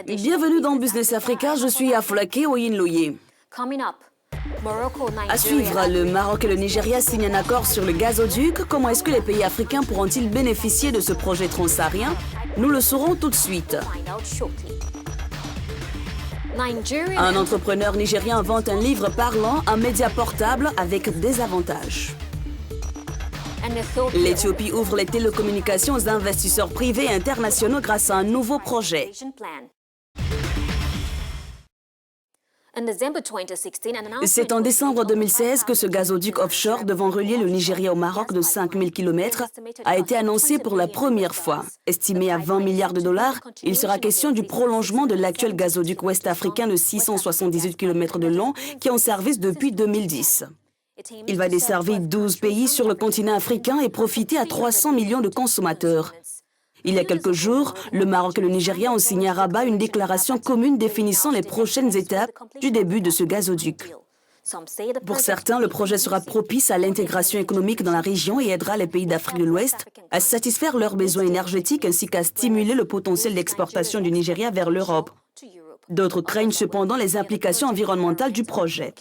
Bienvenue dans Business Africa, je suis Afolake Oyinloye. À suivre, le Maroc et le Nigeria signent un accord sur le gazoduc. Comment est-ce que les pays africains pourront-ils bénéficier de ce projet transsaharien? Nous le saurons tout de suite. Un entrepreneur nigérien invente un livre parlant, un média portable avec des avantages. L'Éthiopie ouvre les télécommunications aux investisseurs privés et internationaux grâce à un nouveau projet. C'est en décembre 2016 que ce gazoduc offshore devant relier le Nigeria au Maroc de 5000 km a été annoncé pour la première fois. Estimé à 20 milliards de dollars, il sera question du prolongement de l'actuel gazoduc ouest-africain de 678 km de long qui est en service depuis 2010. Il va desservir 12 pays sur le continent africain et profiter à 300 millions de consommateurs. Il y a quelques jours, le Maroc et le Nigeria ont signé à Rabat une déclaration commune définissant les prochaines étapes du début de ce gazoduc. Pour certains, le projet sera propice à l'intégration économique dans la région et aidera les pays d'Afrique de l'Ouest à satisfaire leurs besoins énergétiques ainsi qu'à stimuler le potentiel d'exportation du Nigeria vers l'Europe. D'autres craignent cependant les implications environnementales du projet.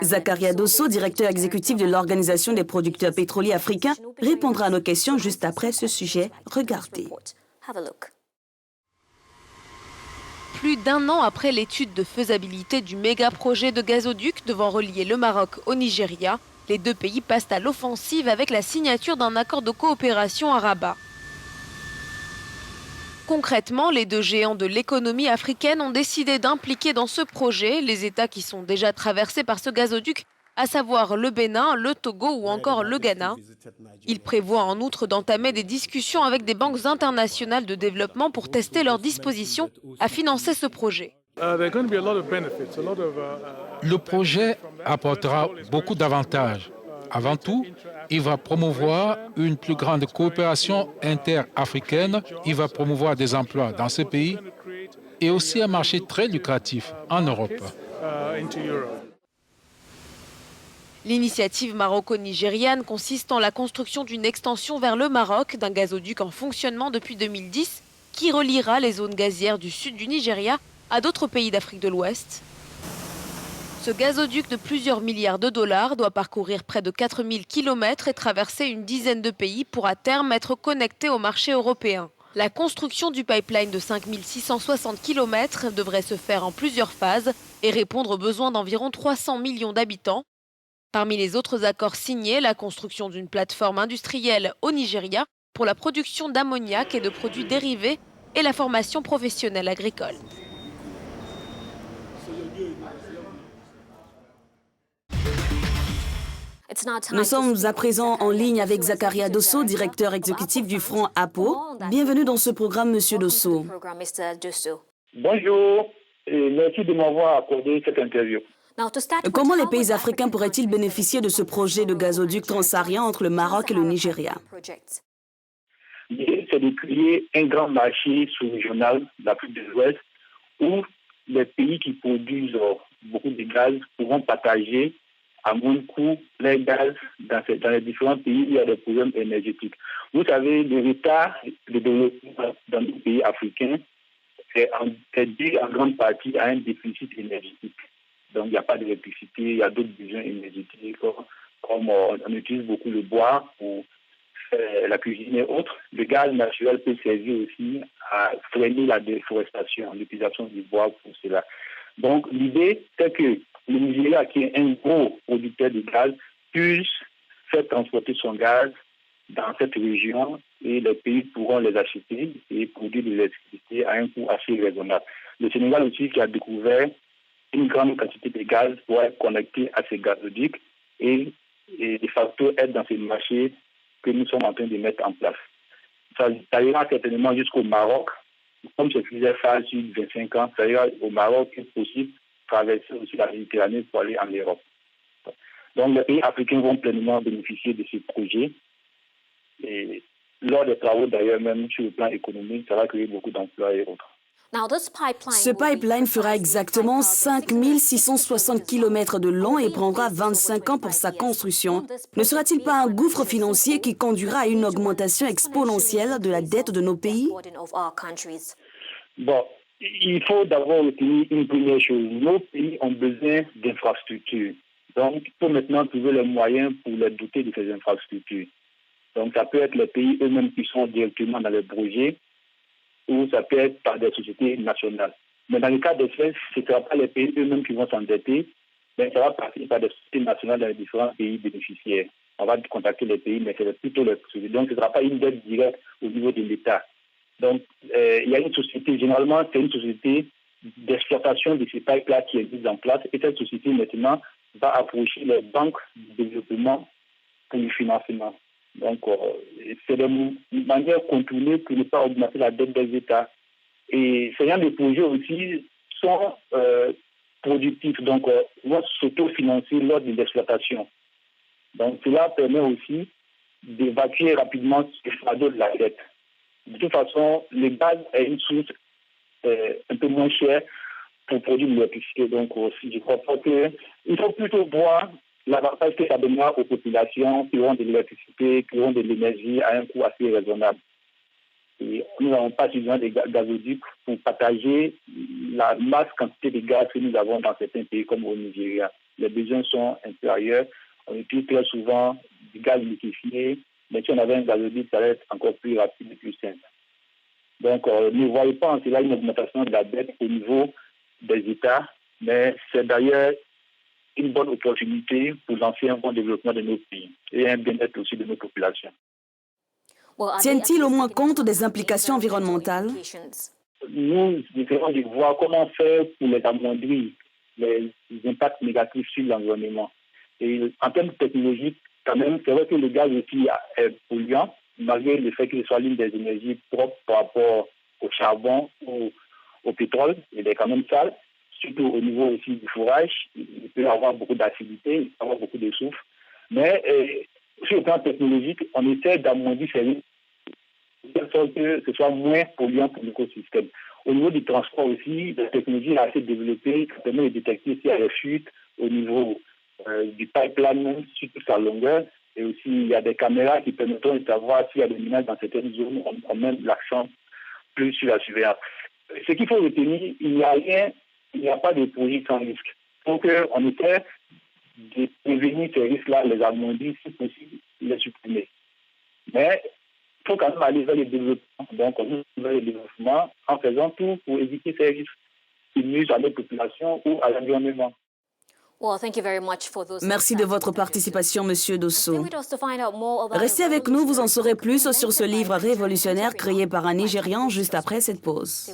Zakaria Dosso, directeur exécutif de l'Organisation des producteurs pétroliers africains, répondra à nos questions juste après ce sujet. Regardez. Plus d'un an après l'étude de faisabilité du méga-projet de gazoduc devant relier le Maroc au Nigeria, les deux pays passent à l'offensive avec la signature d'un accord de coopération à Rabat. Concrètement, les deux géants de l'économie africaine ont décidé d'impliquer dans ce projet les États qui sont déjà traversés par ce gazoduc, à savoir le Bénin, le Togo ou encore le Ghana. Ils prévoient en outre d'entamer des discussions avec des banques internationales de développement pour tester leur disposition à financer ce projet. Le projet apportera beaucoup d'avantages. Avant tout, il va promouvoir une plus grande coopération interafricaine, il va promouvoir des emplois dans ce pays et aussi un marché très lucratif en Europe. L'initiative maroco-nigériane consiste en la construction d'une extension vers le Maroc d'un gazoduc en fonctionnement depuis 2010 qui reliera les zones gazières du sud du Nigeria à d'autres pays d'Afrique de l'Ouest. Ce gazoduc de plusieurs milliards de dollars doit parcourir près de 4000 km et traverser une dizaine de pays pour à terme être connecté au marché européen. La construction du pipeline de 5660 km devrait se faire en plusieurs phases et répondre aux besoins d'environ 300 millions d'habitants. Parmi les autres accords signés, la construction d'une plateforme industrielle au Nigeria pour la production d'ammoniac et de produits dérivés et la formation professionnelle agricole. Nous sommes à présent en ligne avec Zakaria Dosso, directeur exécutif du Front APO. Bienvenue dans ce programme, Monsieur Dosso. Bonjour et merci de m'avoir accordé cette interview. Comment les pays africains pourraient-ils bénéficier de ce projet de gazoduc transsaharien entre le Maroc et le Nigeria? L'idée, c'est de créer un grand marché sous-régional d'Afrique de l'Ouest où les pays qui produisent beaucoup de gaz pourront partager à moins coût les gaz dans les différents pays où il y a des problèmes énergétiques. Vous savez, le retard de développement dans les pays africains est dû en grande partie à un déficit énergétique. Donc, il n'y a pas d'électricité, il y a d'autres besoins énergétiques, comme on utilise beaucoup le bois pour faire la cuisine et autres. Le gaz naturel peut servir aussi à freiner la déforestation, l'utilisation du bois pour cela. Donc, l'idée, c'est que le Nigeria, qui est un gros producteur de gaz, puisse faire transporter son gaz dans cette région et les pays pourront les acheter et produire de l'électricité à un coût assez raisonnable. Le Sénégal aussi, qui a découvert une grande quantité de gaz pour être connecté à ces gazoducs et de facto être dans ces marchés que nous sommes en train de mettre en place. Ça ira certainement jusqu'au Maroc. Comme c'est plusieurs phases sur 25 ans, ça ira au Maroc est possible traverser aussi la Méditerranée pour aller en Europe. Donc les pays africains vont pleinement bénéficier de ce projet. Et lors des travaux d'ailleurs, même sur le plan économique, ça va créer beaucoup d'emplois et autres. Ce pipeline fera exactement 5 660 km de long et prendra 25 ans pour sa construction. Ne sera-t-il pas un gouffre financier qui conduira à une augmentation exponentielle de la dette de nos pays? Bon, il faut d'abord retenir une première chose. Nos pays ont besoin d'infrastructures. Donc, il faut maintenant trouver les moyens pour les doter de ces infrastructures. Donc, ça peut être les pays eux-mêmes qui sont directement dans les projets, ou ça peut être par des sociétés nationales. Mais dans le cas des faits, ce ne sera pas les pays eux-mêmes qui vont s'endetter, mais ça va passer par des sociétés nationales dans les différents pays bénéficiaires. On va contacter les pays, mais c'est plutôt les sociétés. Donc, ce ne sera pas une dette directe au niveau de l'État. Donc, il y a une société, généralement, c'est une société d'exploitation de ces pipes-là qui est mise en place. Et cette société, maintenant, va approcher les banques de développement pour le financement. Donc, c'est une manière contournée pour ne pas augmenter la dette des États. Et ce genre de projets aussi sont productifs, donc vont s'autofinancer lors de l'exploitation. Donc, cela permet aussi d'évacuer rapidement ce fardeau de la dette. De toute façon, le gaz est une source un peu moins chère pour produire de l'électricité. Donc, je crois pas qu'il faut plutôt voir l'avantage que ça donnera aux populations qui auront de l'électricité, qui auront de l'énergie à un coût assez raisonnable. Et nous n'avons pas suffisamment de gazoducs pour partager la masse quantité de gaz que nous avons dans certains pays comme au Nigeria. Les besoins sont inférieurs. On utilise très souvent du gaz liquéfié, mais si on avait un gazoduc, ça va être encore plus rapide et plus simple. Donc, ne voyez pas en cela une augmentation de la dette au niveau des États, mais c'est d'ailleurs une bonne opportunité pour lancer un bon développement de nos pays et un bien-être aussi de nos populations. Tiennent-ils au moins compte des implications environnementales? Nous essayons de voir comment faire pour les amoindrir les impacts négatifs sur l'environnement. Et en termes technologiques, quand même, c'est vrai que le gaz aussi est polluant, malgré le fait qu'il soit l'une des énergies propres par rapport au charbon ou au pétrole. Il est quand même sale, surtout au niveau aussi du fourrage. Il peut y avoir beaucoup d'acidité, il peut y avoir beaucoup de soufre. Mais sur le plan technologique, on essaie d'amoindrir ces risques de telle sorte que ce soit moins polluant pour l'écosystème. Au niveau du transport aussi, la technologie est assez développée, qui permet de détecter s'il y a des fuites au niveau du pipeline sur toute sa longueur. Et aussi, il y a des caméras qui permettront de savoir s'il y a des minages dans certaines zones. On met l'accent plus sur la surveillance. Ce qu'il faut retenir, il n'y a pas de projet sans risque. Donc, on essaie de prévenir ces risques-là, les amoindrir, si possible, les supprimer. Mais il faut quand même aller vers le développement. Donc, on va vers le développement en faisant tout pour éviter ces risques qui nuisent à la population ou à l'environnement. Merci de votre participation, Monsieur Dosso. Restez avec nous, vous en saurez plus sur ce livre révolutionnaire créé par un Nigérian juste après cette pause.